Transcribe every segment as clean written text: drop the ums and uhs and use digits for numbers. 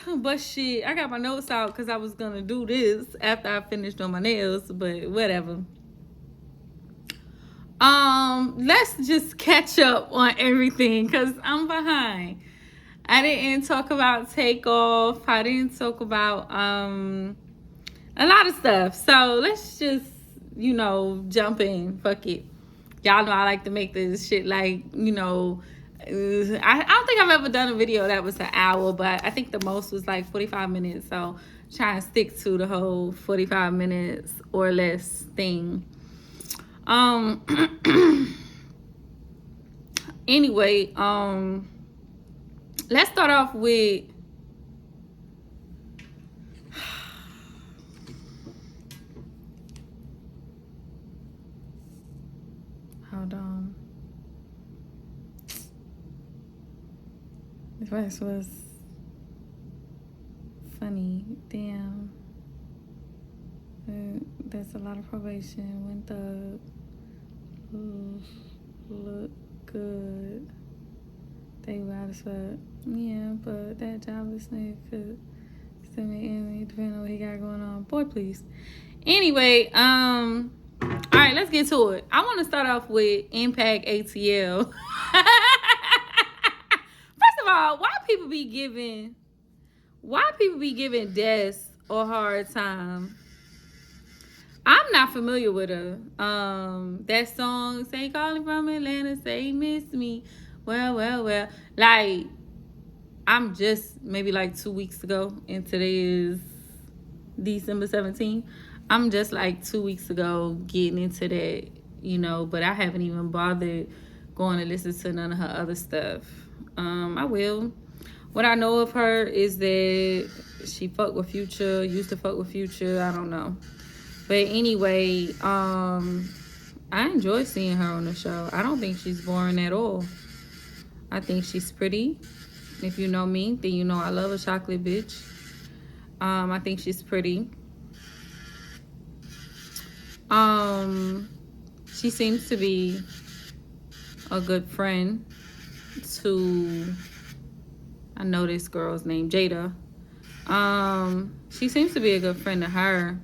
But shit, I got my notes out because I was gonna do this after I finished on my nails, but whatever. Let's just catch up on everything because I'm behind. I didn't talk about Takeoff. I didn't talk about a lot of stuff. So let's just, jump in. Fuck it. Y'all know I like to make this shit like, I don't think I've ever done a video that was an hour, but I think the most was like 45 minutes. So try and stick to the whole 45 minutes or less thing. Anyway, let's start off with hold on. This verse was funny. Damn. That's a lot of probation. When the look good, they wild as fuck. Yeah, but that jobless nigga could still make any depending on what he got going on. Boy, please. Anyway, all right, let's get to it. I want to start off with Impact ATL. First of all, why people be giving Des a hard time? I'm not familiar with her. That song, say calling from Atlanta, say miss me. Well. Like, I'm just maybe like 2 weeks ago, and today is December 17th. I'm just like 2 weeks ago getting into that, but I haven't even bothered going to listen to none of her other stuff. I will. What I know of her is that she fucked with Future, used to fuck with Future. I don't know. But anyway, I enjoy seeing her on the show. I don't think she's boring at all. I think she's pretty. If you know me, then you know I love a chocolate bitch. I think she's pretty. She seems to be a good friend to, I know this girl's name, Jada. She seems to be a good friend to her.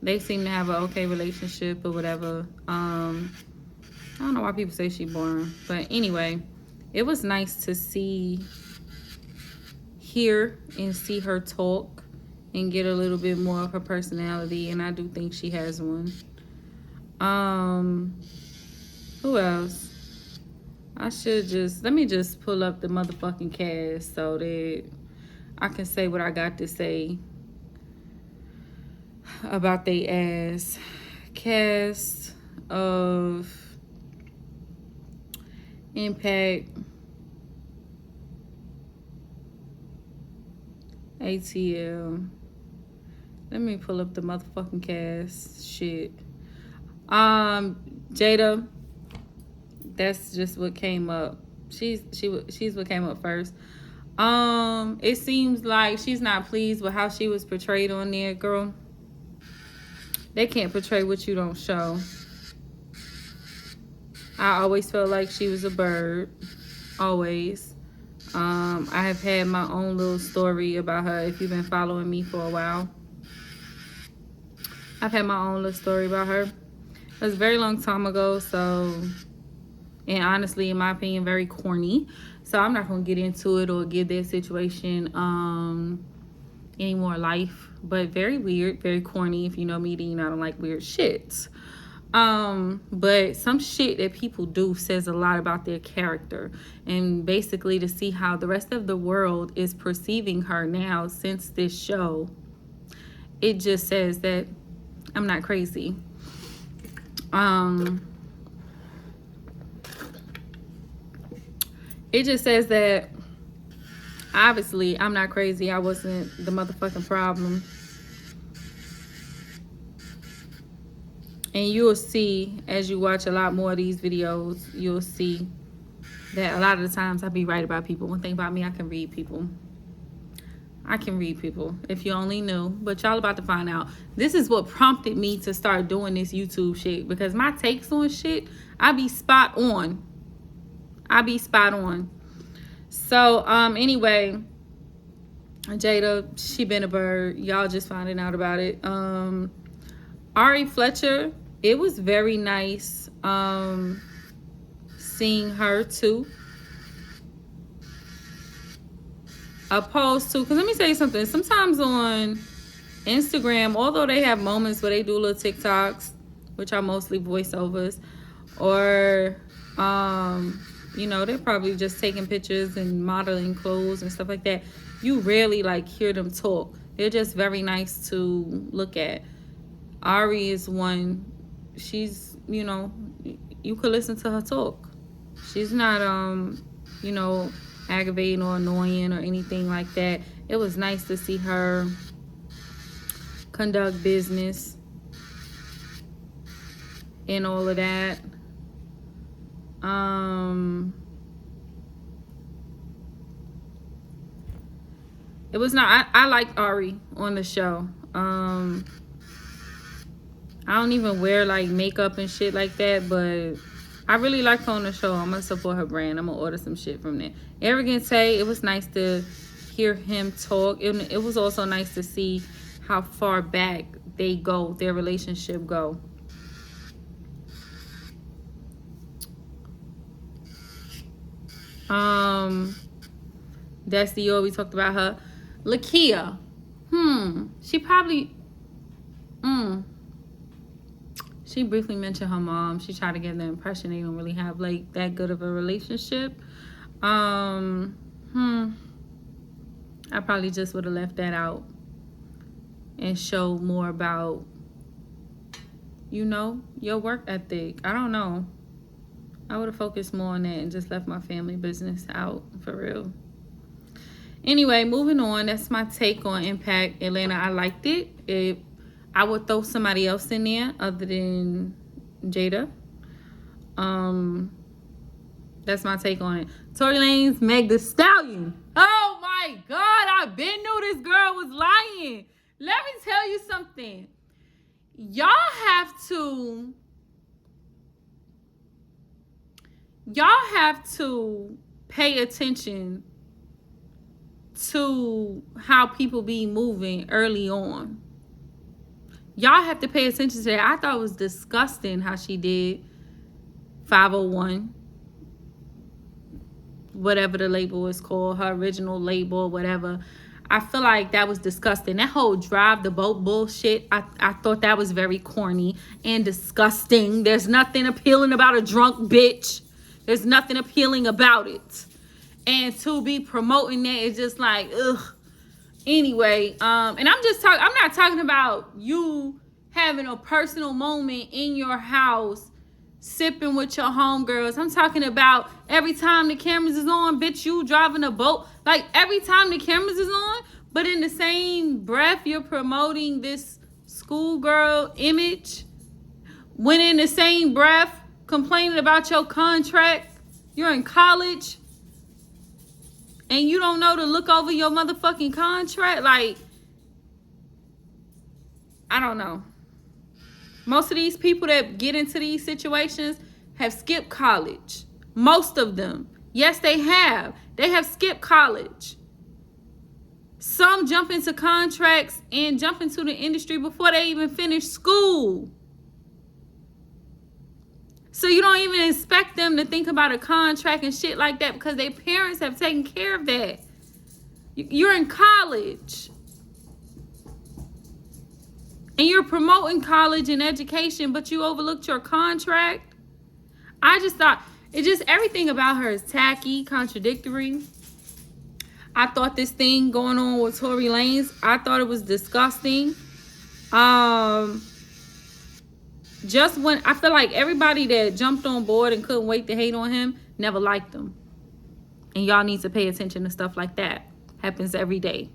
They seem to have an okay relationship or whatever. I don't know why people say she's boring. But anyway, it was nice to hear and see her talk and get a little bit more of her personality. And I do think she has one. Who else? Let me just pull up the motherfucking cast so that I can say what I got to say about they ass. Cast of Impact ATL. Let me pull up the motherfucking cast. Shit. Jada. That's just what came up. She's what came up first. It seems like she's not pleased with how she was portrayed on there, girl. They can't portray what you don't show. I always felt like she was a bird. Always. I have had my own little story about her if you've been following me for a while. I've had my own little story about her. It was a very long time ago, and honestly, in my opinion, very corny. So I'm not going to get into it or give their situation any more life. But very weird, very corny. If you know me, then you know I don't like weird shit. But some shit that people do says a lot about their character. And basically to see how the rest of the world is perceiving her now since this show, it just says that I'm not crazy. It just says that obviously I'm not crazy. I wasn't the motherfucking problem. And you'll see, as you watch a lot more of these videos, you'll see that a lot of the times I be right about people. One thing about me, I can read people. If you only knew. But y'all about to find out. This is what prompted me to start doing this YouTube shit. Because my takes on shit, I be spot on. So, anyway, Jada, she been a bird. Y'all just finding out about it. Ari Fletcher, it was very nice seeing her too. Opposed to, because let me tell you something. Sometimes on Instagram, although they have moments where they do little TikToks, which are mostly voiceovers, or they're probably just taking pictures and modeling clothes and stuff like that. You rarely like hear them talk. They're just very nice to look at. Ari is one. She's, you could listen to her talk. She's not aggravating or annoying or anything like that. It was nice to see her conduct business and all of that. It was not, I liked Ari on the show. I don't even wear like makeup and shit like that, but I really liked her on the show. I'm gonna support her brand. I'm gonna order some shit from there. Arrogant Tay, it was nice to hear him talk. It was also nice to see how far back their relationship go. That's the year we talked about her. Lakia, she probably, she briefly mentioned her mom. She tried to give the impression they don't really have like that good of a relationship. I probably just would have left that out and show more about, your work ethic. I don't know. I would have focused more on that and just left my family business out, for real. Anyway, moving on. That's my take on Impact Atlanta. I liked it. I would throw somebody else in there other than Jada. That's my take on it. Tory Lanez, Meg the Stallion. Oh my God, I been knew this girl was lying. Let me tell you something. Y'all have to pay attention to how people be moving early on. Y'all have to pay attention to that. I thought it was disgusting how she did 501. Whatever the label is called, her original label, whatever. I feel like that was disgusting. That whole drive the boat bullshit, I thought that was very corny and disgusting. There's nothing appealing about a drunk bitch. There's nothing appealing about it. And to be promoting that is just like, ugh. Anyway, and I'm not talking about you having a personal moment in your house sipping with your homegirls. I'm talking about every time the cameras is on, bitch, you driving a boat. Like every time the cameras is on, but in the same breath, you're promoting this schoolgirl image. When in the same breath, complaining about your contract, you're in college, and you don't know to look over your motherfucking contract. Like, I don't know. Most of these people that get into these situations have skipped college. Most of them. Yes, they have. They have skipped college. Some jump into contracts and jump into the industry before they even finish school. So you don't even expect them to think about a contract and shit like that because their parents have taken care of that. You're in college. And you're promoting college and education, but you overlooked your contract. I just thought, everything about her is tacky, contradictory. I thought this thing going on with Tory Lanez, I thought it was disgusting. Just when I feel like everybody that jumped on board and couldn't wait to hate on him never liked him. And y'all need to pay attention to stuff like that. Happens every day.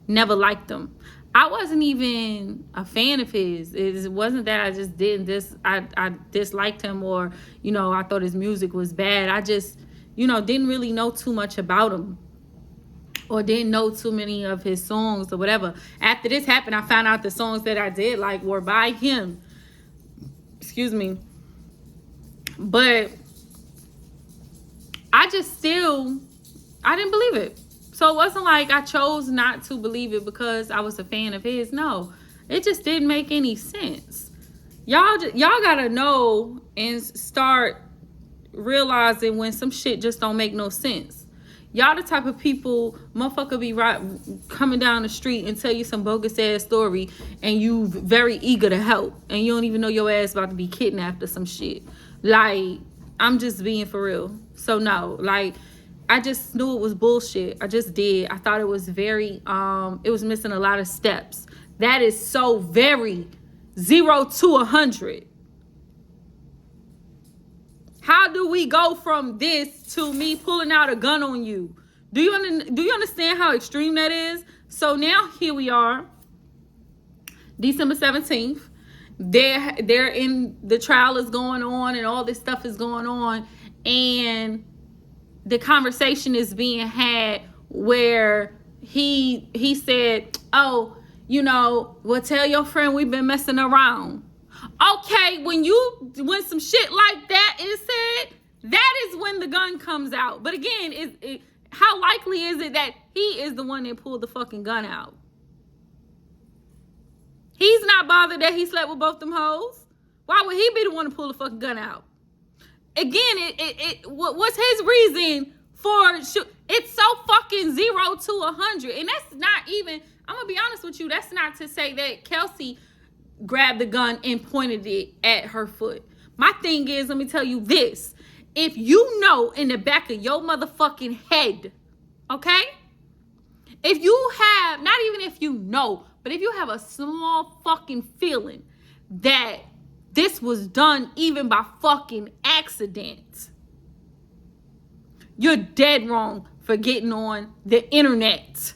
Never liked him. I wasn't even a fan of his. It wasn't that I just I disliked him or, I thought his music was bad. I just, didn't really know too much about him or didn't know too many of his songs or whatever. After this happened, I found out the songs that I did like were by him. Excuse me. But I didn't believe it. So it wasn't like I chose not to believe it because I was a fan of his. No, it just didn't make any sense. Y'all gotta know and start realizing when some shit just don't make no sense. Y'all the type of people, motherfucker be right coming down the street and tell you some bogus ass story and you very eager to help and you don't even know your ass about to be kidnapped or some shit. Like, I'm just being for real. So no, like, I just knew it was bullshit. I just did. I thought it was very, it was missing a lot of steps. That is so very 0 to 100. How do we go from this to me pulling out a gun on you? Do you understand how extreme that is? So now here we are, December 17th. They're in, the trial is going on and all this stuff is going on, and the conversation is being had where he said, oh, well, tell your friend we've been messing around. Okay, when some shit like that is said, that is when the gun comes out. But again, how likely is it that he is the one that pulled the fucking gun out? He's not bothered that he slept with both them hoes. Why would he be the one to pull the fucking gun out? Again, what's his reason for it's so fucking 0 to 100. And that's not even, I'm gonna be honest with you, that's not to say that Kelsey grabbed the gun and pointed it at her foot. My thing is, let me tell you this. If you know in the back of your motherfucking head, okay? If you have, not even if you know, but if you have a small fucking feeling that this was done even by fucking accident, you're dead wrong for getting on the internet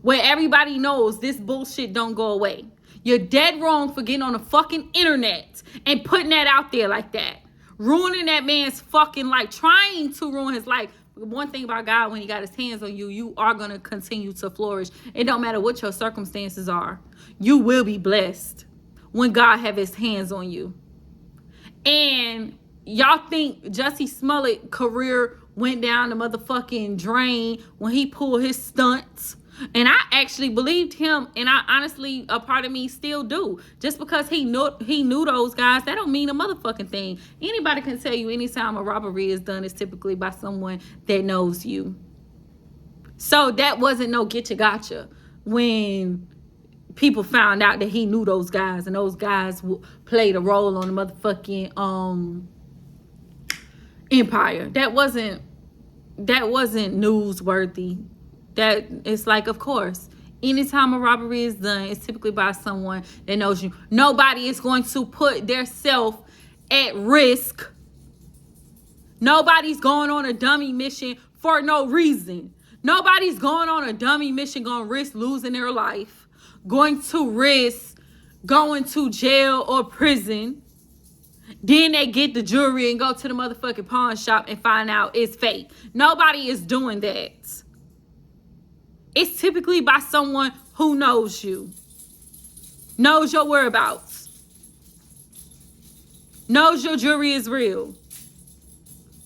where everybody knows this bullshit don't go away. You're dead wrong for getting on the fucking internet and putting that out there like that. Ruining that man's fucking life. Trying to ruin his life. One thing about God, when he got his hands on you, you are going to continue to flourish. It don't matter what your circumstances are. You will be blessed when God have his hands on you. And y'all think Jussie Smollett career went down the motherfucking drain when he pulled his stunts? And I actually believed him, and I honestly, a part of me still do. Just because he knew those guys, that don't mean a motherfucking thing. Anybody can tell you anytime a robbery is done, it's typically by someone that knows you. So that wasn't no getcha gotcha when people found out that he knew those guys, and those guys played a role on the motherfucking empire. That wasn't newsworthy. That it's like, of course, anytime a robbery is done, it's typically by someone that knows you. Nobody is going to put their self at risk. Nobody's going on a dummy mission for no reason. Nobody's going on a dummy mission going to risk losing their life, going to risk going to jail or prison. Then they get the jewelry and go to the motherfucking pawn shop and find out it's fake. Nobody is doing that. It's typically by someone who knows you, knows your whereabouts, knows your jewelry is real,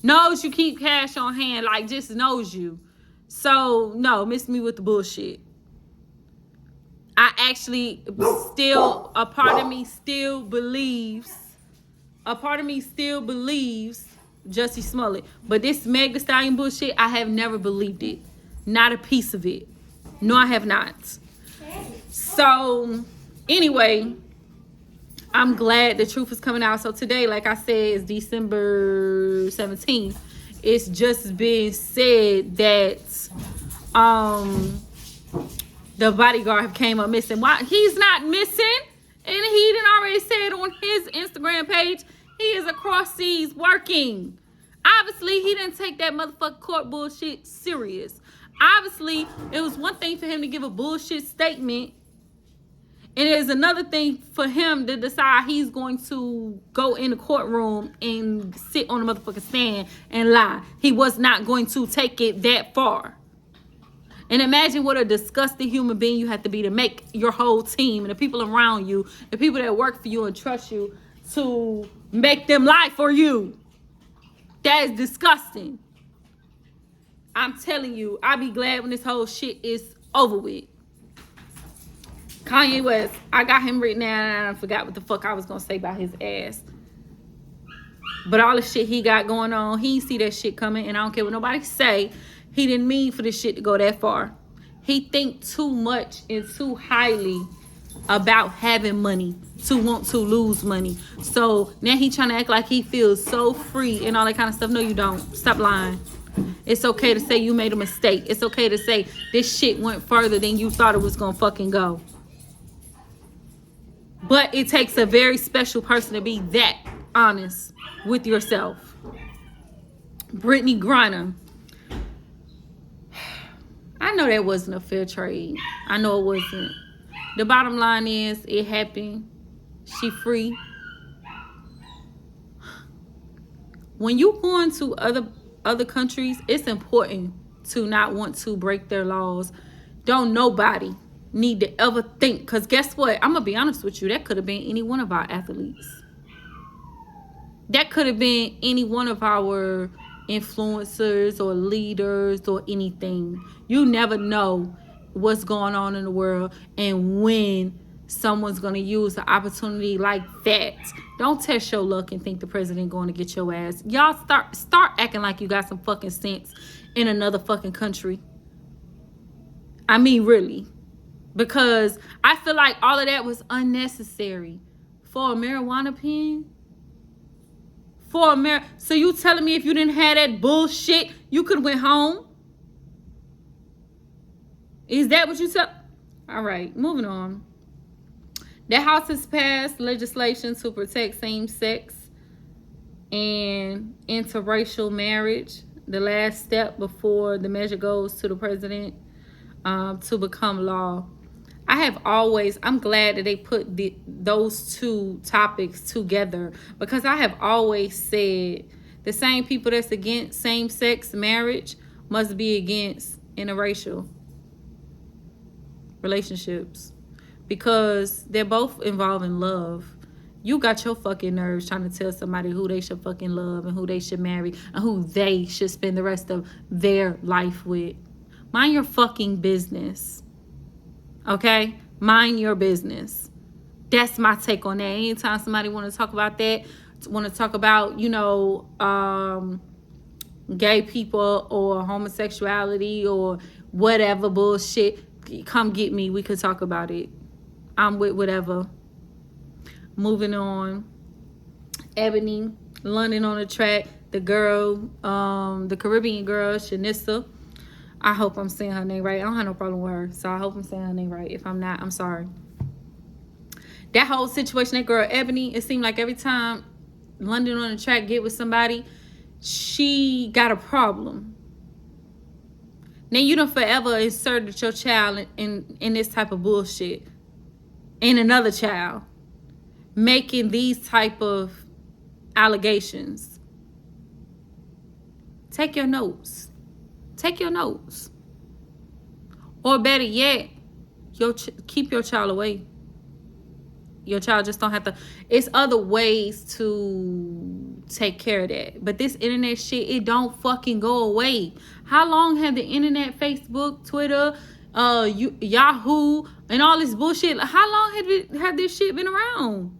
knows you keep cash on hand, like just knows you. So no, miss me with the bullshit. I actually still, a part of me still believes Jussie Smollett. But this Meg Thee Stallion bullshit, I have never believed it. Not a piece of it. No, I have not. So, anyway, I'm glad the truth is coming out. So today, like I said, is December 17th. It's just been said that the bodyguard came up missing. Why? He's not missing. And he done already said on his Instagram page, he is across seas working. Obviously, he didn't take that motherfucking court bullshit serious. Obviously, it was one thing for him to give a bullshit statement, and it is another thing for him to decide he's going to go in the courtroom and sit on the motherfucking stand and lie. He was not going to take it that far. And imagine what a disgusting human being you have to be to make your whole team and the people around you, the people that work for you and trust you, to make them lie for you. That is disgusting. I'm telling you, I'll be glad when this whole shit is over with. Kanye West, I got him written down and I forgot what the fuck I was gonna say about his ass. But all the shit he got going on, he see that shit coming, and I don't care what nobody say. He didn't mean for this shit to go that far. He think too much and too highly about having money to want to lose money. So now he trying to act like he feels so free and all that kind of stuff. No, you don't. Stop lying. It's okay to say you made a mistake. It's okay to say this shit went further than you thought it was gonna fucking go. But it takes a very special person to be that honest with yourself. Brittany Griner. I know that wasn't a fair trade. I know it wasn't. The bottom line is it happened. She free. When you go into other countries, it's important to not want to break their laws. Don't nobody need to ever think, because guess what? I'm gonna be honest with you, that could have been any one of our athletes. That could have been any one of our influencers or leaders or anything. You never know what's going on in the world and when someone's going to use an opportunity like that. Don't test your luck and think the president going to get your ass. Y'all start acting like you got some fucking sense in another fucking country. I mean, really. Because I feel like all of that was unnecessary. For a marijuana pen? So you telling me if you didn't have that bullshit, you could have went home? Is that what you tell? All right, moving on. The House has passed legislation to protect same-sex and interracial marriage. The last step before the measure goes to the president to become law. I'm glad that they put those two topics together, because I have always said the same people that's against same-sex marriage must be against interracial relationships, because they're both involving love. You got your fucking nerves trying to tell somebody who they should fucking love and who they should marry and who they should spend the rest of their life with. Mind your fucking business. Okay? Mind your business. That's my take on that. Anytime somebody want to talk about that, want to talk about, gay people or homosexuality or whatever bullshit, come get me. We could talk about it. I'm with whatever. Moving on. Ebony, London on the track. The girl, the Caribbean girl, Shanissa. I hope I'm saying her name right. I don't have no problem with her, so I hope I'm saying her name right. If I'm not, I'm sorry. That whole situation, that girl Ebony, it seemed like every time London on the track get with somebody, she got a problem. Now you done forever inserted your child in this type of bullshit. In another child. Making these type of allegations. Take your notes. Take your notes. Or better yet, keep your child away. Your child just don't have to. It's other ways to take care of that. But this internet shit, it don't fucking go away. How long have the internet, Facebook, Twitter, Yahoo, and all this bullshit, how long have this shit been around?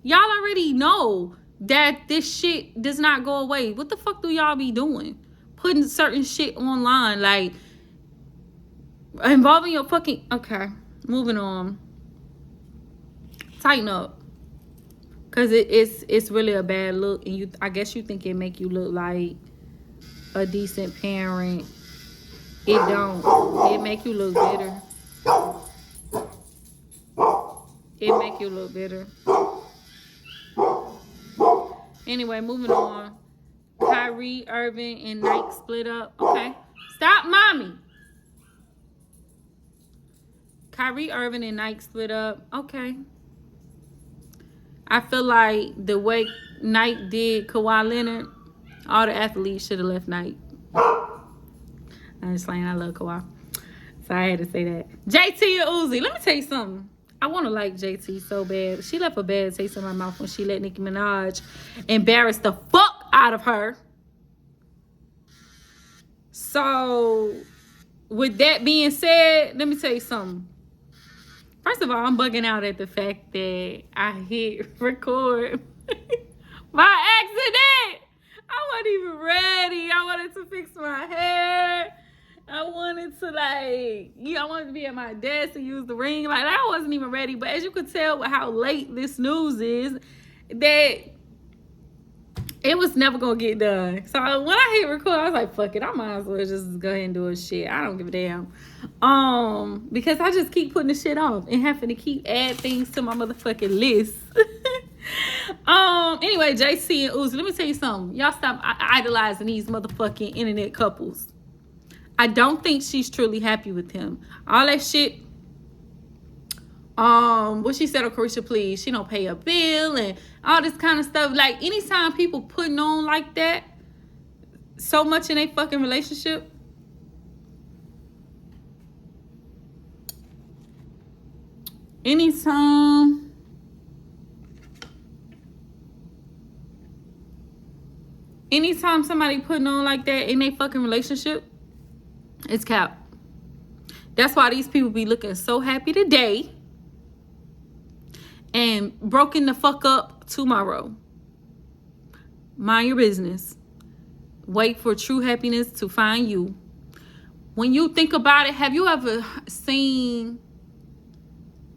Y'all already know that this shit does not go away. What the fuck do y'all be doing? Putting certain shit online, like involving your fucking... Okay, moving on. Tighten up, because it's really a bad look, and I guess you think it make you look like a decent parent. It don't. It make you look better. It make you look better. Anyway, moving on. Kyrie Irving and Nike split up. Okay. Stop, mommy. Kyrie Irving and Nike split up. Okay. I feel like the way Nike did Kawhi Leonard, all the athletes should have left Nike. I'm just saying, I love Kawhi. So I had to say that. JT and Uzi. Let me tell you something. I want to like JT so bad. She left a bad taste in my mouth when she let Nicki Minaj embarrass the fuck out of her. So, with that being said, let me tell you something. First of all, I'm bugging out at the fact that I hit record by accident. I wasn't even ready. I wanted to fix my hair. I wanted to I wanted to be at my desk and use the ring. Like, I wasn't even ready. But as you could tell with how late this news is, that it was never gonna get done. So when I hit record, I was like, fuck it, I might as well just go ahead and do a shit. I don't give a damn. Because I just keep putting the shit off and having to keep add things to my motherfucking list. Anyway, JC and Uzi, let me tell you something. Y'all stop idolizing these motherfucking internet couples. I don't think she's truly happy with him. All that shit. What she said on Carisha Please, she don't pay a bill and all this kind of stuff. Like, anytime people putting on like that so much in a fucking relationship, anytime somebody putting on like that in a fucking relationship, it's cap. That's why these people be looking so happy today and broken the fuck up tomorrow. Mind your business. Wait for true happiness to find you. When you think about it, have you ever seen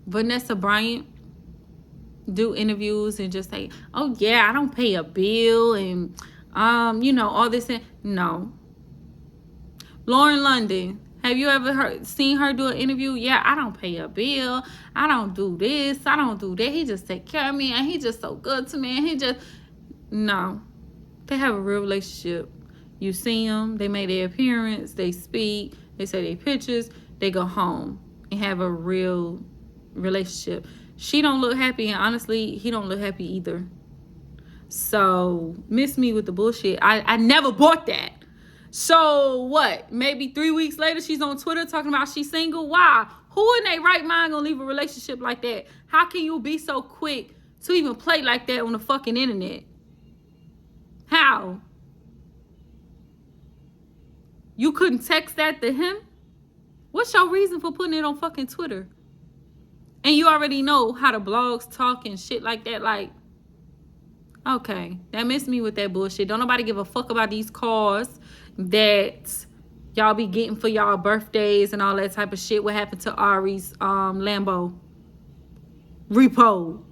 Vanessa Bryant do interviews and just say, oh yeah, I don't pay a bill and all this? No. Lauren London, have you ever seen her do an interview? Yeah, I don't pay a bill. I don't do this. I don't do that. He just take care of me and he just so good to me. And no. They have a real relationship. You see them. They make their appearance. They speak. They say their pictures. They go home and have a real relationship. She don't look happy, and honestly, he don't look happy either. So, miss me with the bullshit. I never bought that. So what? Maybe 3 weeks later, she's on Twitter talking about she's single. Why? Who in their right mind gonna leave a relationship like that? How can you be so quick to even play like that on the fucking internet? How? You couldn't text that to him? What's your reason for putting it on fucking Twitter? And you already know how the blogs talk and shit like that. Like, okay, that missed me with that bullshit. Don't nobody give a fuck about these cars that y'all be getting for y'all birthdays and all that type of shit. What happened to Ari's Lambo repo?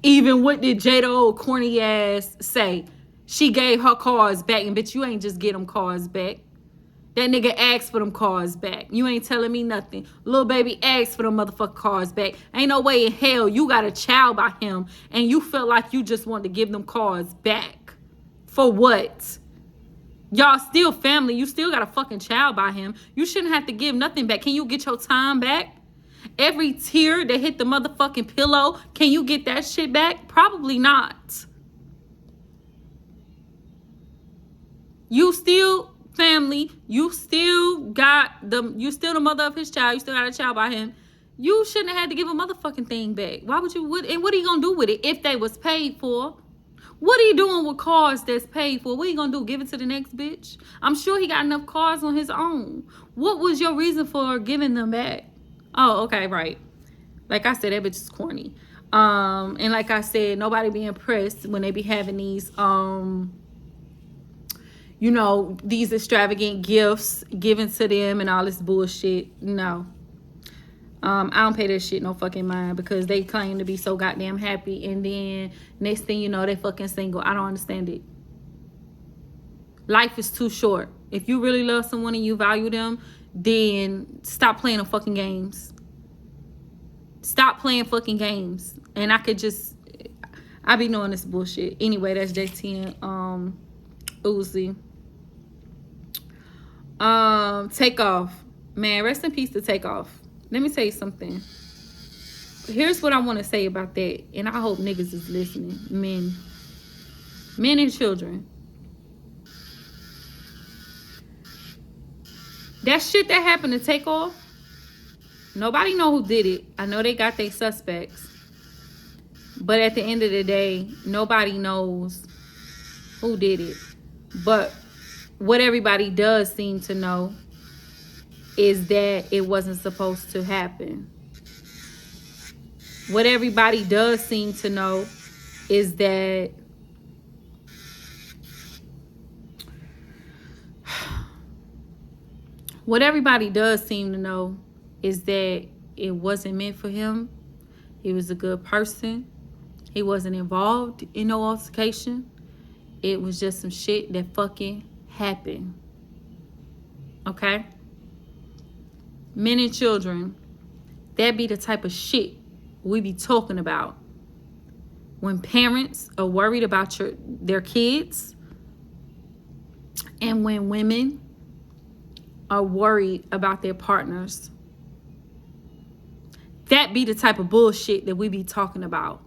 Even what did Jada old corny ass say? She gave her cars back, and bitch, you ain't just get them cars back. That nigga asked for them cars back. You ain't telling me nothing. Lil baby asked for them motherfucking cars back. Ain't no way in hell you got a child by him and you felt like you just wanted to give them cars back. For what? Y'all still family. You still got a fucking child by him. You shouldn't have to give nothing back. Can you get your time back? Every tear that hit the motherfucking pillow, can you get that shit back? Probably not. You still family. You still the mother of his child. You still got a child by him. You shouldn't have had to give a motherfucking thing back. Why would you? And what are you gonna do with it if they was paid for? What are you doing with cars that's paid for? What are you gonna do? Give it to the next bitch? I'm sure he got enough cars on his own. What was your reason for giving them back? Oh, okay, right. Like I said, that bitch is corny. And like I said, nobody be impressed when they be having these these extravagant gifts given to them and all this bullshit. No. I don't pay that shit no fucking mind because they claim to be so goddamn happy and then next thing you know, they fucking single. I don't understand it. Life is too short. If you really love someone and you value them, then stop playing the fucking games. Stop playing fucking games. And I be knowing this bullshit. Anyway, that's JT and Uzi. Takeoff. Man, rest in peace to Takeoff. Let me tell you something. Here's what I want to say about that. And I hope niggas is listening. Men and children. That shit that happened to Takeoff, nobody know who did it. I know they got their suspects. But at the end of the day, nobody knows who did it. But what everybody does seem to know is that it wasn't supposed to happen. What everybody does seem to know is that what everybody does seem to know is that it wasn't meant for him. He was a good person. He wasn't involved in no altercation. It was just some shit that fucking happened. Okay? Men and children, that be the type of shit we be talking about. When parents are worried about their kids, and when women are worried about their partners. That be the type of bullshit that we be talking about.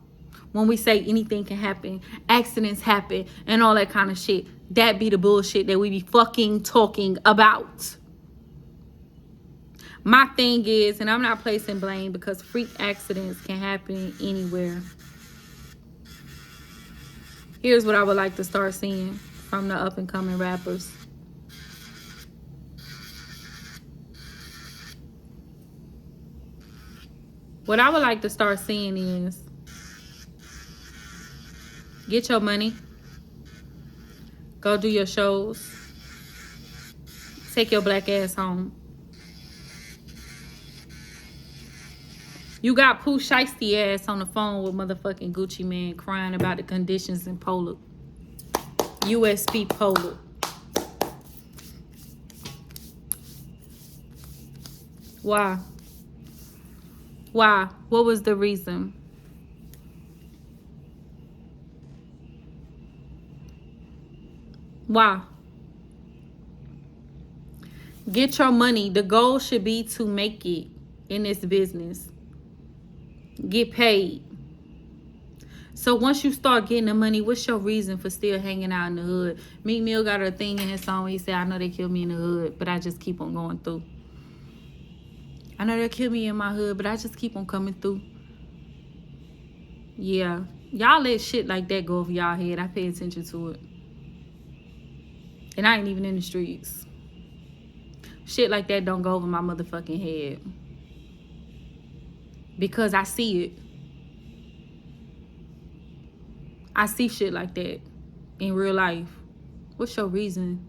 When we say anything can happen, accidents happen, and all that kind of shit. That be the bullshit that we be fucking talking about. My thing is, and I'm not placing blame because freak accidents can happen anywhere. Here's what I would like to start seeing from the up and coming rappers. What I would like to start seeing is get your money, go do your shows, take your black ass home. You got Pooh Shiesty ass on the phone with motherfucking Gucci Man crying about the conditions in Poland. USP Poland. Why? Why? What was the reason? Why? Get your money. The goal should be to make it in this business. Get paid. So once you start getting the money, what's your reason for still hanging out in the hood? Meek Mill got a thing in his song. He said, I know they killed me in the hood, but I just keep on going through. I know they killed me in my hood, but I just keep on coming through. Yeah. Y'all let shit like that go over y'all head. I pay attention to it. And I ain't even in the streets. Shit like that don't go over my motherfucking head. Because I see it. I see shit like that in real life. What's your reason?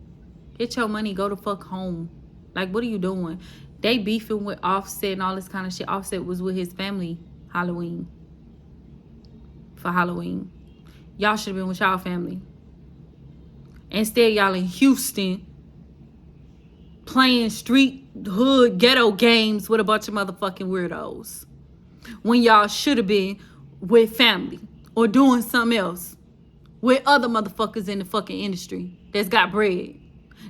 Get your money, go the fuck home. Like, what are you doing? They beefing with Offset and all this kind of shit. Offset was with his family Halloween. For Halloween. Y'all should have been with y'all family. Instead, y'all in Houston playing street, hood, ghetto games with a bunch of motherfucking weirdos. When y'all should have been with family or doing something else with other motherfuckers in the fucking industry that's got bread.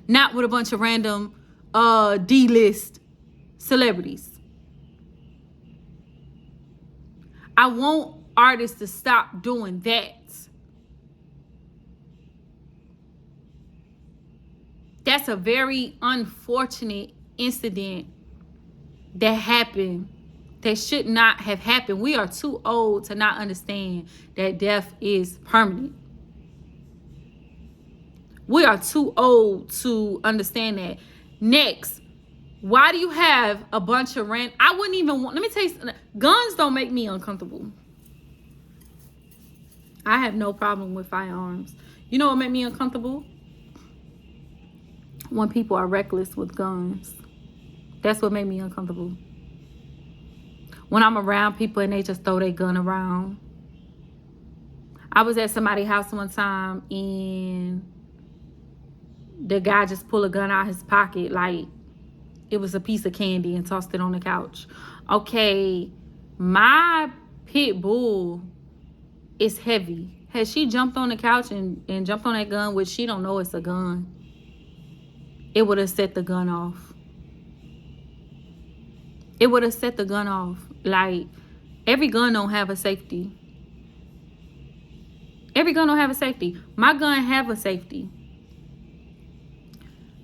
Not with a bunch of random D-list celebrities. I want artists to stop doing that. That's a very unfortunate incident that happened that should not have happened. We are too old to not understand that death is permanent. We are too old to understand that. Next, why do you have a bunch of I wouldn't even want, let me tell you something. Guns don't make me uncomfortable. I have no problem with firearms. You know what made me uncomfortable? When people are reckless with guns. That's what made me uncomfortable. When I'm around people and they just throw their gun around. I was at somebody's house one time and the guy just pulled a gun out of his pocket like it was a piece of candy and tossed it on the couch. Okay, my pit bull is heavy. Had she jumped on the couch and jumped on that gun, which she don't know it's a gun, it would have set the gun off. It would have set the gun off. Like, every gun don't have a safety. Every gun don't have a safety. My gun have a safety.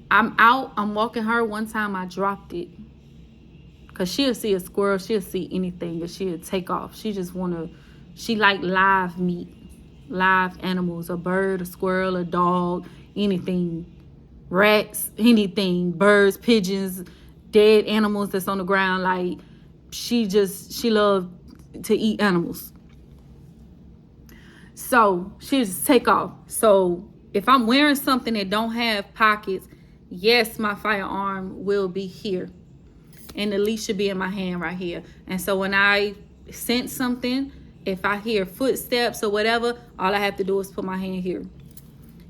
I'm out. I'm walking her. One time I dropped it. Because she'll see a squirrel. She'll see anything. But she'll take off. She just want to. She like live meat. Live animals. A bird, a squirrel, a dog. Anything. rats, anything, birds, pigeons, dead animals that's on the ground. Like, she loved to eat animals. So she just take off. So if I'm wearing something that don't have pockets, yes, my firearm will be here, and the leash should be in my hand right here. And so when I sense something, if I hear footsteps or whatever, all I have to do is put my hand here.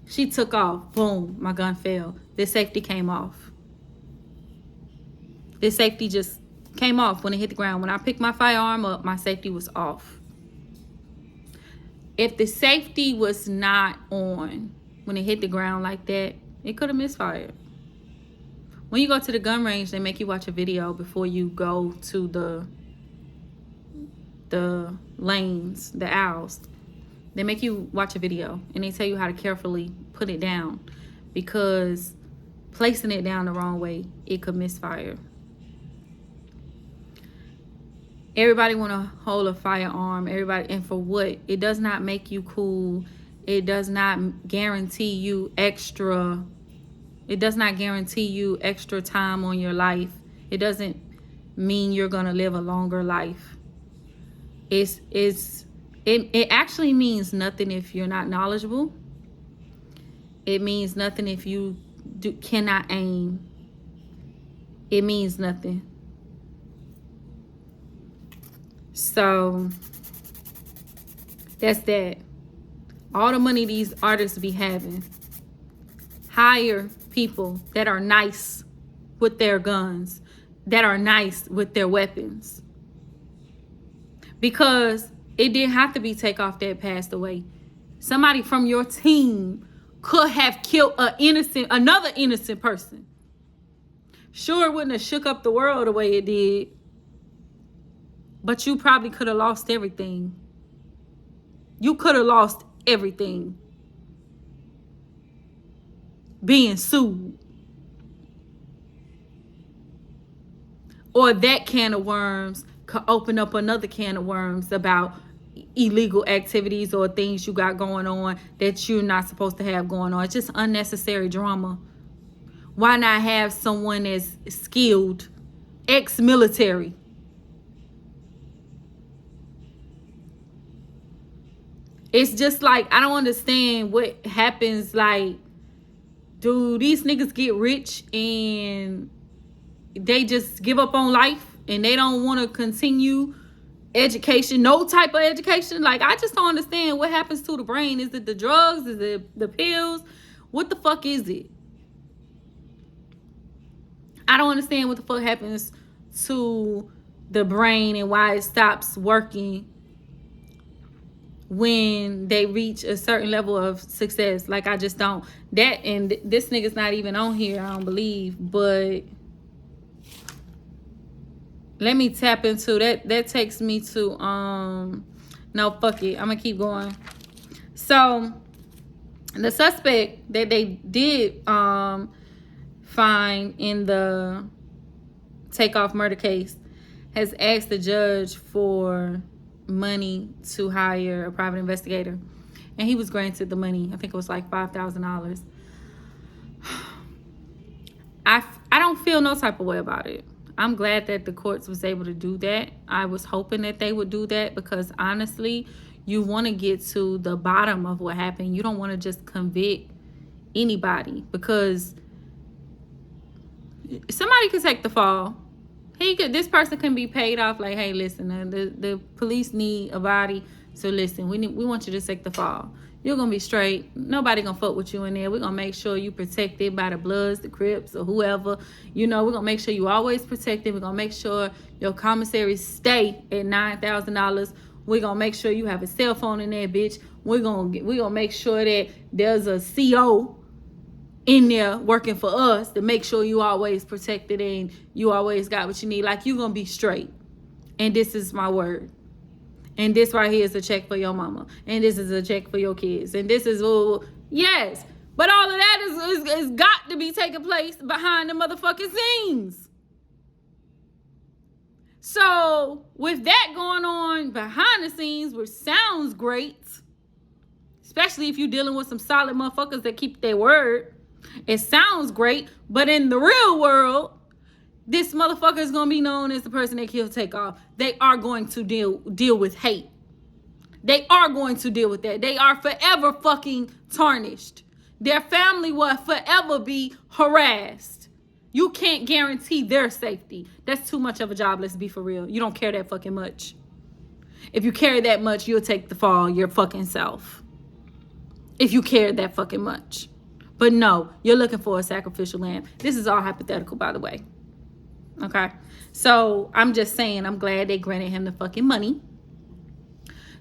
She took off. Boom, my gun fell. The safety came off. The safety just came off when it hit the ground. When I picked my firearm up, my safety was off. If the safety was not on when it hit the ground like that, it could have misfired. When you go to the gun range, they make you watch a video before you go to the lanes, the owls. They make you watch a video, and they tell you how to carefully put it down, because placing it down the wrong way, it could misfire. Everybody want to hold a firearm. Everybody, and for what? It does not make you cool. It does not guarantee you extra. It does not guarantee you extra time on your life. It doesn't mean you're gonna live a longer life. It actually means nothing if you're not knowledgeable. It means nothing if you cannot aim. It means nothing. So that's that. All the money these artists be having, hire people that are nice with their guns, that are nice with their weapons. Because it didn't have to be Takeoff that passed away. Somebody from your team could have killed another innocent person. Sure, it wouldn't have shook up the world the way it did, but you probably could have lost everything. You could have lost everything. Being sued. Or that can of worms could open up another can of worms about illegal activities or things you got going on that you're not supposed to have going on. It's just unnecessary drama. Why not have someone that's skilled, ex-military? It's just like, I don't understand what happens. Like, do these niggas get rich and they just give up on life and they don't want to continue education, no type of education? Like, I just don't understand what happens to the brain. Is it the drugs? Is it the pills? What the fuck is it? I don't understand what the fuck happens to the brain and why it stops working when they reach a certain level of success. Like, I just don't. That, and this nigga's not even on here, I don't believe, but let me tap into that. That takes me to no, fuck it, I'm gonna keep going. So the suspect that they did find in the Takeoff murder case has asked the judge for money to hire a private investigator, and he was granted the money. I think it was like $5,000. I don't feel no type of way about it. I'm glad that the courts was able to do that. I was hoping that they would do that, because honestly, you want to get to the bottom of what happened. You don't want to just convict anybody, because somebody could take the fall. This person can be paid off. Like, hey, listen, the police need a body, so listen, we want you to take the fall. You're gonna be straight. Nobody gonna fuck with you in there. We're gonna make sure you protected by the Bloods, the Crips, or whoever. You know, we're gonna make sure you always protected. We're gonna make sure your commissary stay at $9,000. We're gonna make sure you have a cell phone in there, bitch. We're gonna make sure that there's a CO in there working for us to make sure you always protected and you always got what you need. Like, you gonna be straight. And this is my word. And this right here is a check for your mama. And this is a check for your kids. And this is, yes. But all of that is got to be taking place behind the motherfucking scenes. So with that going on behind the scenes, which sounds great, especially if you're dealing with some solid motherfuckers that keep their word, It sounds great, but in the real world, this motherfucker is going to be known as the person that killed Takeoff. They are going to deal with hate. They are going to deal with that. They are forever fucking tarnished. Their family will forever be harassed. You can't guarantee their safety. That's too much of a job, let's be for real. You don't care that fucking much. If you care that much, you'll take the fall your fucking self. If you care that fucking much. But no, you're looking for a sacrificial lamb. This is all hypothetical, by the way. Okay? So, I'm just saying, I'm glad they granted him the fucking money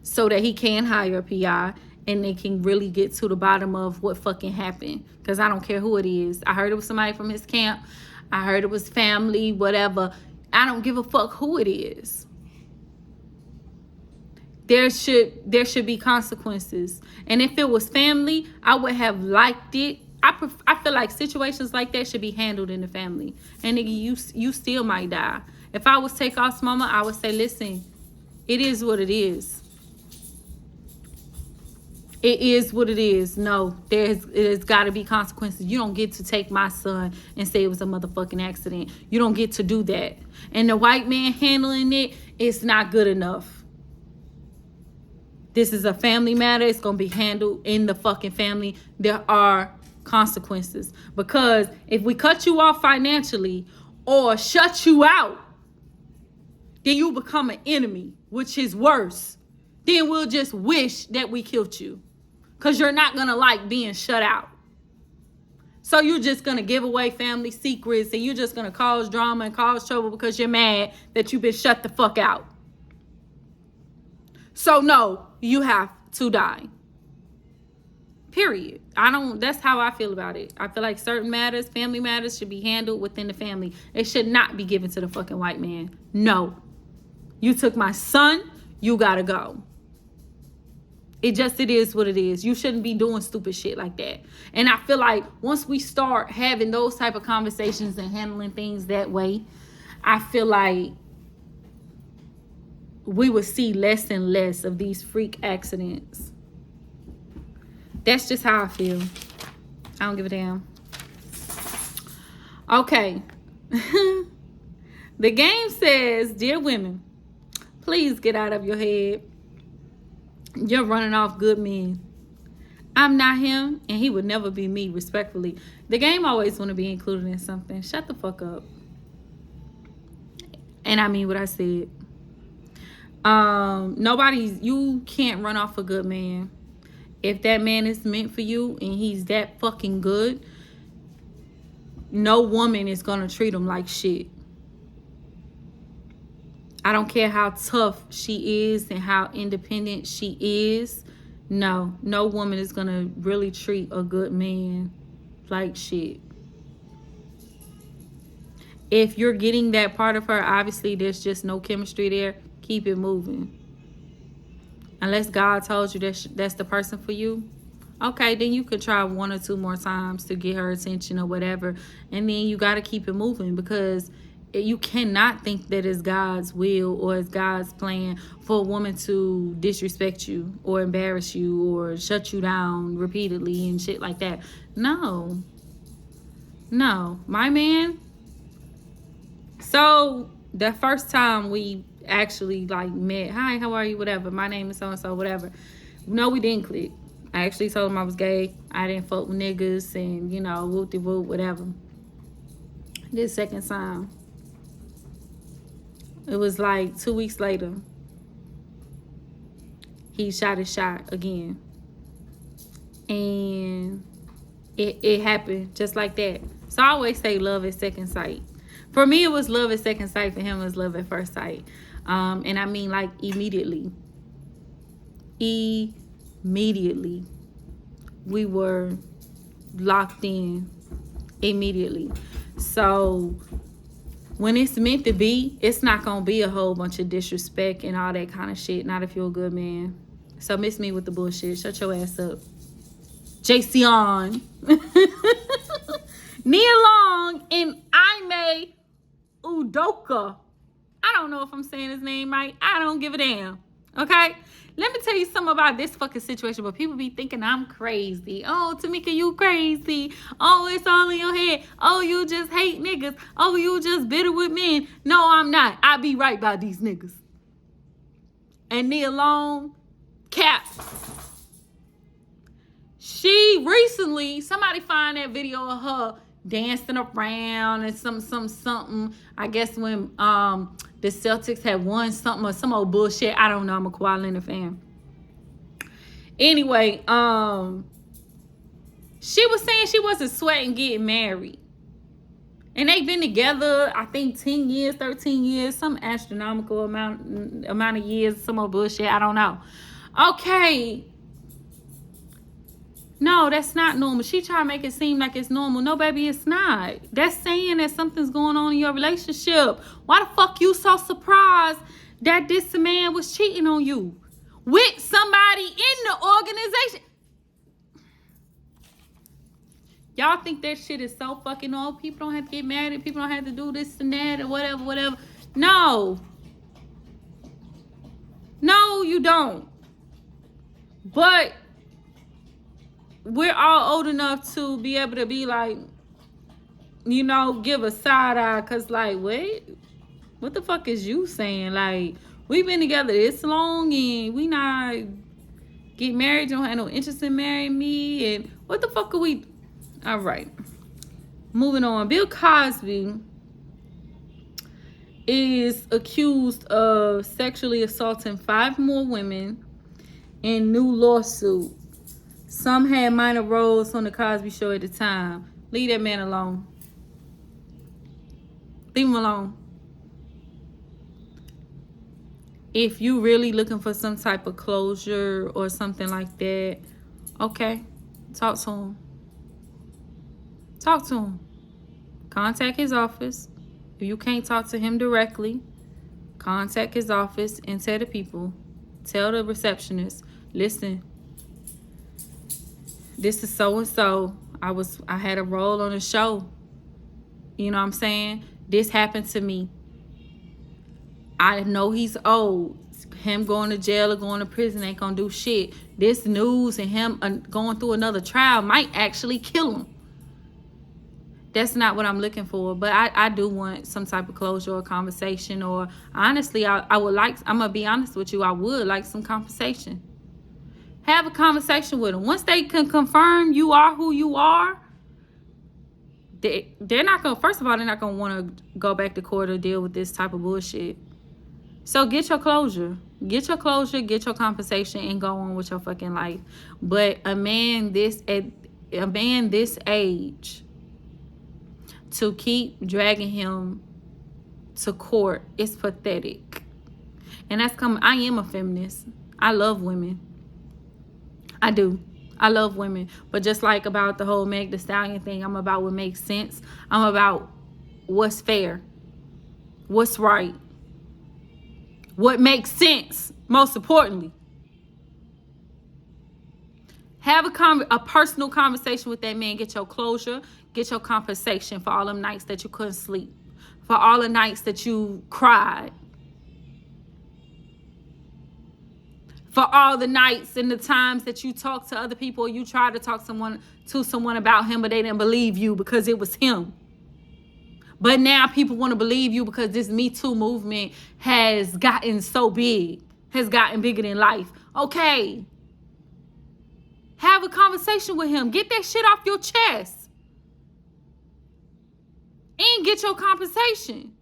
so that he can hire a PI and they can really get to the bottom of what fucking happened. Because I don't care who it is. I heard it was somebody from his camp. I heard it was family, whatever. I don't give a fuck who it is. There should be consequences. And if it was family, I would have liked it. I feel like situations like that should be handled in the family. And nigga, you still might die. If I was Takeoff's mama, I would say, listen, it is what it is. It is what it is. No, there's got to be consequences. You don't get to take my son and say it was a motherfucking accident. You don't get to do that. And the white man handling it, it's not good enough. This is a family matter. It's going to be handled in the fucking family. There are consequences. Because if we cut you off financially or shut you out, then you become an enemy, which is worse. Then we'll just wish that we killed you. Because you're not going to like being shut out. So you're just going to give away family secrets and you're just going to cause drama and cause trouble because you're mad that you've been shut the fuck out. So no, you have to die. Period. That's how I feel about it. I feel like certain matters, family matters, should be handled within the family. It should not be given to the fucking white man. No. You took my son, you gotta go. It is what it is. You shouldn't be doing stupid shit like that. And I feel like once we start having those type of conversations and handling things that way, I feel like we would see less and less of these freak accidents. That's just how I feel. I don't give a damn. Okay. The game says, dear women, please get out of your head. You're running off good men. I'm not him, and he would never be me, respectfully. The game always want to be included in something. Shut the fuck up. And I mean what I said. You can't run off a good man. If that man is meant for you and he's that fucking good, no woman is gonna treat him like shit. I don't care how tough she is and how independent she is. No woman is gonna really treat a good man like shit. If you're getting that part of her, obviously there's just no chemistry there. Keep it moving. Unless God told you that's the person for you. Okay, then you could try 1 or 2 more times to get her attention or whatever. And then you got to keep it moving, because you cannot think that it's God's will or it's God's plan for a woman to disrespect you or embarrass you or shut you down repeatedly and shit like that. No, my man. So the first time we actually met, hi, how are you, whatever, my name is so and so, whatever. No, we didn't click. I actually told him I was gay. I didn't fuck with niggas and whoop-de-whoop, whatever. This second time, it was 2 weeks later, he shot his shot again. And it happened just like that. So I always say love at second sight. For me, it was love at second sight. For him, it was love at first sight. And I mean immediately. Immediately. We were locked in immediately. So when it's meant to be, it's not going to be a whole bunch of disrespect and all that kind of shit. Not if you're a good man. So miss me with the bullshit. Shut your ass up. JC on. Nia Long and Ime Udoka. I don't know if I'm saying his name right. I don't give a damn. Okay? Let me tell you something about this fucking situation, but people be thinking I'm crazy. Oh, Tamika, you crazy. Oh, it's all in your head. Oh, you just hate niggas. Oh, you just bitter with men. No, I'm not. I be right by these niggas. And Nia Long, cap. She recently, somebody find that video of her dancing around and something. I guess when the Celtics had won something or some old bullshit. I don't know. I'm a Kawhi Leonard fan. Anyway, she was saying she wasn't sweating getting married. And they've been together, I think 10 years, 13 years, some astronomical amount of years, some old bullshit. I don't know. Okay. No, that's not normal. She try to make it seem like it's normal. No, baby, it's not. That's saying that something's going on in your relationship. Why the fuck you so surprised that this man was cheating on you with somebody in the organization? Y'all think that shit is so fucking old. People don't have to get married. People don't have to do this and that or whatever. No. No, you don't. But we're all old enough to be able to be like, you know, give a side eye. Because, like, wait, what the fuck is you saying? Like, we've been together this long and we not get married. You don't have no interest in marrying me. And what the fuck are we... All right. Moving on. Bill Cosby is accused of sexually assaulting 5 more women in new lawsuit. Some had minor roles on the Cosby Show at the time. Leave that man alone. Leave him alone. If you really looking for some type of closure or something like that, okay, talk to him. Talk to him. Contact his office. If you can't talk to him directly, contact his office and tell the people, tell the receptionist, listen, this is so-and-so. I had a role on a show. You know what I'm saying? This happened to me. I know he's old. Him going to jail or going to prison ain't gonna do shit. This news and him going through another trial might actually kill him. That's not what I'm looking for. But I do want some type of closure or conversation. Or honestly, I would like, I'm going to be honest with you, I would like some conversation. Have a conversation with them. Once they can confirm you are who you are, they're not going to, first of all, they're not going to want to go back to court or deal with this type of bullshit. So get your closure. Get your closure, get your compensation, and go on with your fucking life. But a man this age, to keep dragging him to court is pathetic. And that's coming. I am a feminist. I love women. I do. I love women. But just like about the whole Meg Thee Stallion thing, I'm about what makes sense. I'm about what's fair. What's right. What makes sense, most importantly. Have a personal conversation with that man. Get your closure. Get your compensation for all them nights that you couldn't sleep. For all the nights that you cried. For all the nights and the times that you talked to other people. Or you tried to talk to someone about him, but they didn't believe you because it was him. But now people want to believe you because this Me Too movement has gotten so big. Has gotten bigger than life. Okay. Have a conversation with him. Get that shit off your chest. And get your compensation.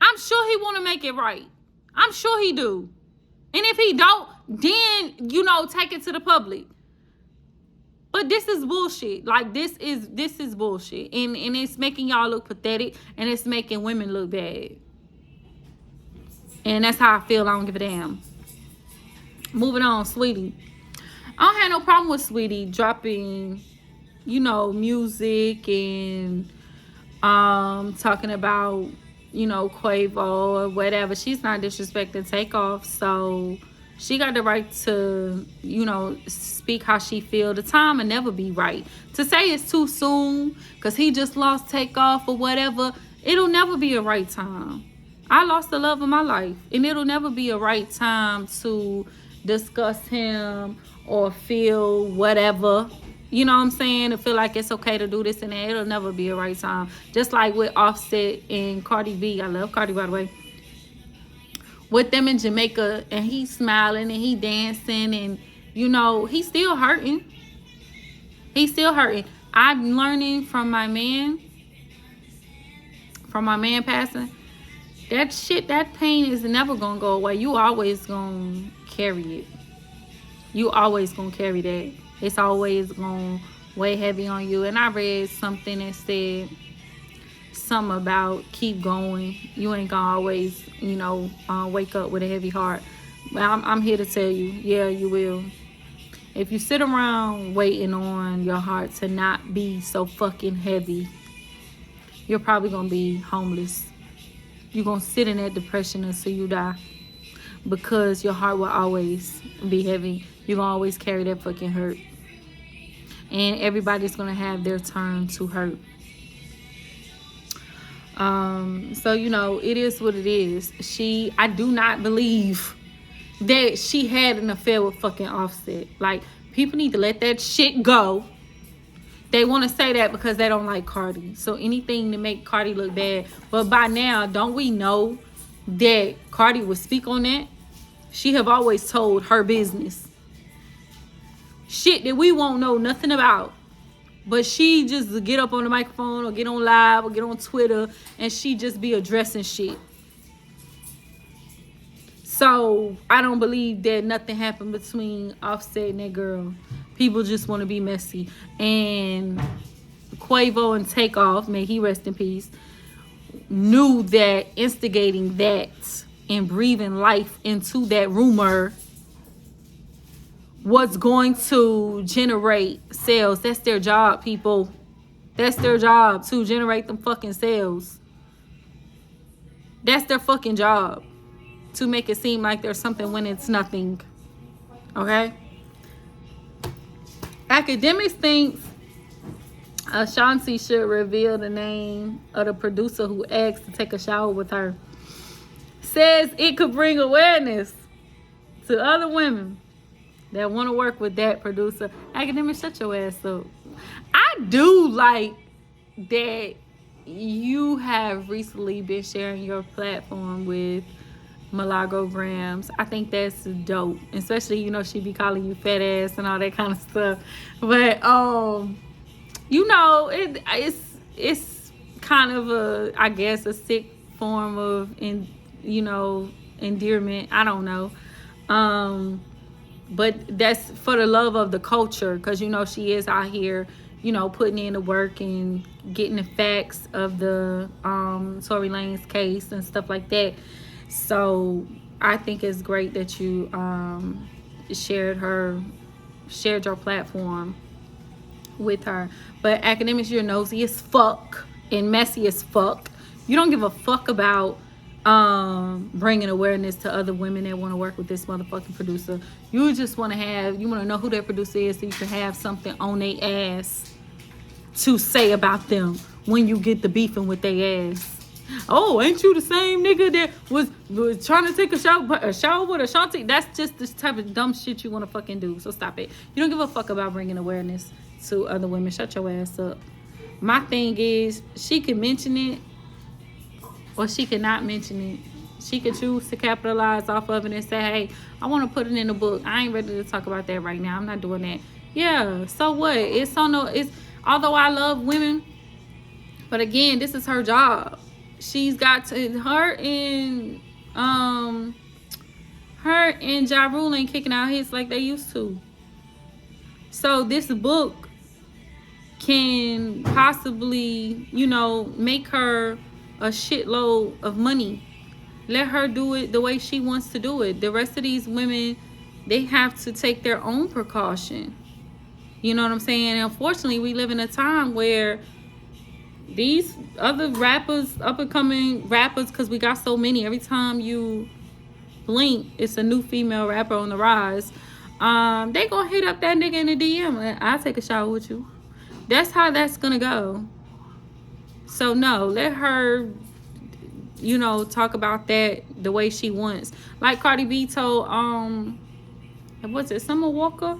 I'm sure he want to make it right. I'm sure he do. And if he don't, then, take it to the public. But this is bullshit. Like, this is bullshit. And it's making y'all look pathetic. And it's making women look bad. And that's how I feel. I don't give a damn. Moving on, Sweetie. I don't have no problem with Sweetie dropping, music and talking about, Quavo or whatever. She's not disrespecting Takeoff, so she got the right to, speak how she feel. The time will never be right. To say it's too soon because he just lost Takeoff or whatever, it'll never be a right time. I lost the love of my life, and it'll never be a right time to discuss him or feel whatever. You know what I'm saying? To feel like it's okay to do this and that. It'll never be a right time. Just like with Offset and Cardi B. I love Cardi, by the way. With them in Jamaica, and he's smiling and he dancing, and you know, he's still hurting. He's still hurting. I'm learning from my man passing. That shit, that pain is never gonna go away. You always gonna carry it. You always gonna carry that. It's always gonna weigh heavy on you. And I read something that said something about keep going. You ain't gonna always, you know, wake up with a heavy heart. But I'm here to tell you, yeah, you will. If you sit around waiting on your heart to not be so fucking heavy, you're probably gonna be homeless. You're gonna sit in that depression until you die, because your heart will always be heavy. You're gonna always carry that fucking hurt, and everybody's gonna have their turn to hurt. So you know, it is what it is. I do not believe that she had an affair with fucking Offset. Like, people need to let that shit go. They want to say that because they don't like Cardi. So anything to make Cardi look bad. But by now, don't we know that Cardi would speak on that? She have always told her business. Shit that we won't know nothing about. But she just get up on the microphone or get on live or get on Twitter and she just be addressing shit. So I don't believe that nothing happened between Offset and that girl. People just want to be messy. And Quavo and Takeoff, may he rest in peace, knew that instigating that and breathing life into that rumor was going to generate sales. That's their job, people. That's their job, to generate them fucking sales. That's their fucking job, to make it seem like there's something when it's nothing. Okay? Academics think Ashanti should reveal the name of the producer who asked to take a shower with her. Says it could bring awareness to other women that want to work with that producer. Academics, shut your ass up. I do like that you have recently been sharing your platform with Milagro Grams. I think that's dope. Especially, you know, she be calling you fat ass and all that kind of stuff. But you know, it's kind of a, I guess, a sick form of endearment. I don't know. But that's for the love of the culture, because you know she is out here, you know, putting in the work and getting the facts of the Tory Lanez case and stuff like that. So I think it's great that you shared your platform with her. But academics, you're nosy as fuck and messy as fuck. You don't give a fuck about bringing awareness to other women that want to work with this motherfucking producer. You just want to know who that producer is, so you can have something on their ass to say about them when you get the beefing with their ass. Oh, ain't you the same nigga that was trying to take a shower with Ashanti? That's just the type of dumb shit you want to fucking do. So stop it. You don't give a fuck about bringing awareness to other women. Shut your ass up. My thing is, she could mention it or she could not mention it. She could choose to capitalize off of it and say, hey, I want to put it in the book. I ain't ready to talk about that right now. I'm not doing that. Yeah, so what? Although I love women, but again, this is her job. She's got to, her and Ja Rule ain't kicking out hits like they used to. So this book can possibly, make her a shitload of money. Let her do it the way she wants to do it. The rest of these women, they have to take their own precaution. You know what I'm saying? And unfortunately, we live in a time where these other rappers, up and coming rappers, because we got so many, every time you blink, it's a new female rapper on the rise. They gonna hit up that nigga in the DM and I'll take a shower with you. That's how that's gonna go. So no, let her talk about that the way she wants. Like Cardi B told what's it, Summer Walker?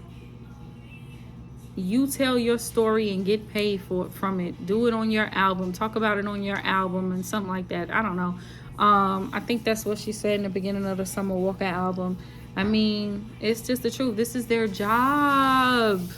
You tell your story and get paid from it. Do it on your album. Talk about it on your album and something like that. I don't know. I think that's what she said in the beginning of the Summer Walker album. I mean, it's just the truth. This is their job.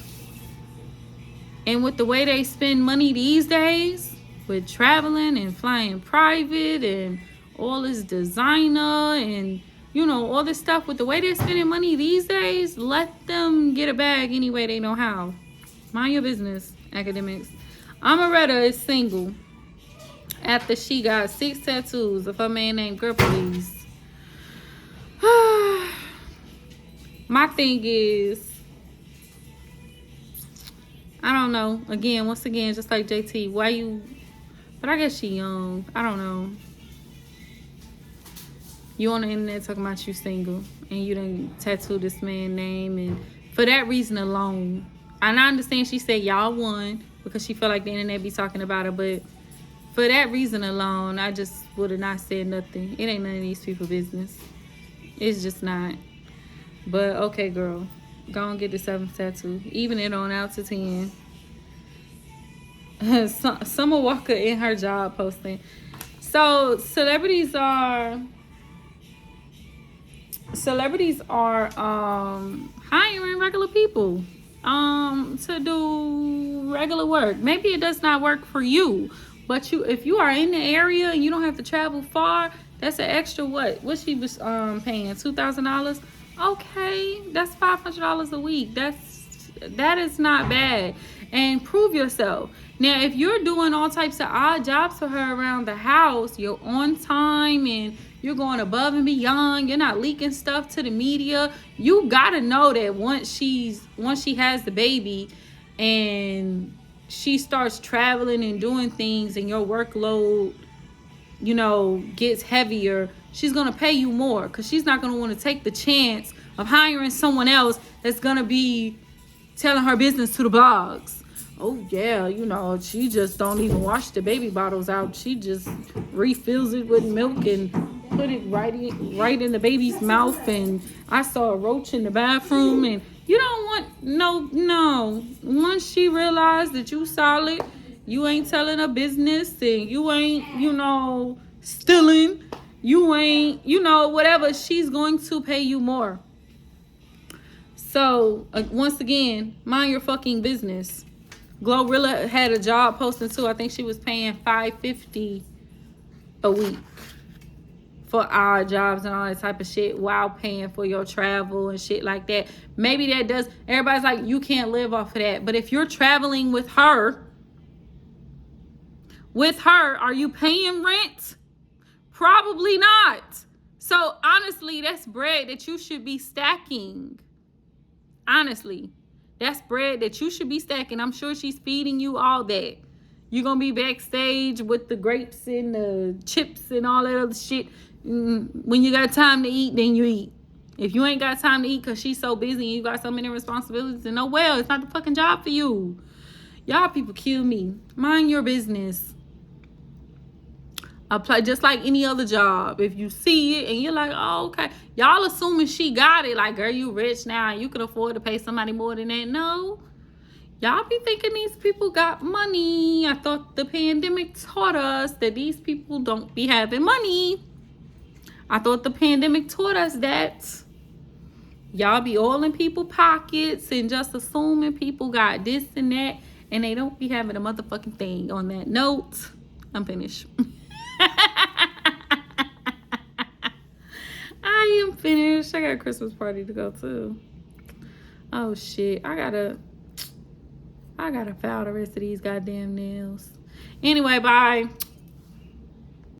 And with the way they spend money these days, with traveling and flying private and all this designer and all this stuff, with the way they're spending money these days, let them get a bag any way they know how. Mind your business, academics. Amaretta is single after she got 6 tattoos of her man named Girl Please. My thing is, I don't know. Once again, just like JT, why you... But I guess she young. I don't know. You on the internet talking about you single, and you done tattoo this man's name, and for that reason alone... And I understand she said y'all won because she felt like the internet be talking about her, but for that reason alone, I just would have not said nothing. It ain't none of these people's business. It's just not. But okay, girl, go and get the 7th tattoo. Even it on out to 10. Summer Walker in her job posting. So celebrities are hiring regular people to do regular work. Maybe it does not work for you, but if you are in the area and you don't have to travel far, that's an extra what she was paying $2,000. Okay, that's $500 a week. That is not bad. And prove yourself. Now, if you're doing all types of odd jobs for her around the house, you're on time and you're going above and beyond, you're not leaking stuff to the media, you gotta know that once she has the baby and she starts traveling and doing things and your workload gets heavier, she's gonna pay you more, because she's not gonna want to take the chance of hiring someone else that's gonna be telling her business to the blogs. Oh yeah, she just don't even wash the baby bottles out. She just refills it with milk and put it right in the baby's mouth. And I saw a roach in the bathroom. And you don't want no. Once she realized that you solid, you ain't telling her business, and you ain't stealing, you ain't whatever, she's going to pay you more. So once again, mind your fucking business. Glorilla had a job posting too. I think she was paying $550 a week for odd jobs and all that type of shit, while paying for your travel and shit like that. Maybe that does. Everybody's like, you can't live off of that. But if you're traveling with her, are you paying rent? Probably not. So honestly, that's bread that you should be stacking. Honestly, that's bread that you should be stacking. I'm sure she's feeding you all that. You're going to be backstage with the grapes and the chips and all that other shit. When you got time to eat, then you eat. If you ain't got time to eat because she's so busy and you got so many responsibilities, then it's not the fucking job for you. Y'all people kill me. Mind your business. Apply just like any other job. If you see it and you're like, oh, okay. Y'all assuming she got it. Like, girl, you rich now. You can afford to pay somebody more than that. No. Y'all be thinking these people got money. I thought the pandemic taught us that these people don't be having money. I thought the pandemic taught us that. Y'all be all in people's pockets and just assuming people got this and that. And they don't be having a motherfucking thing. On that note, I'm finished. I am finished. I got a Christmas party to go to. Oh shit. I gotta file the rest of these goddamn nails. Anyway, bye.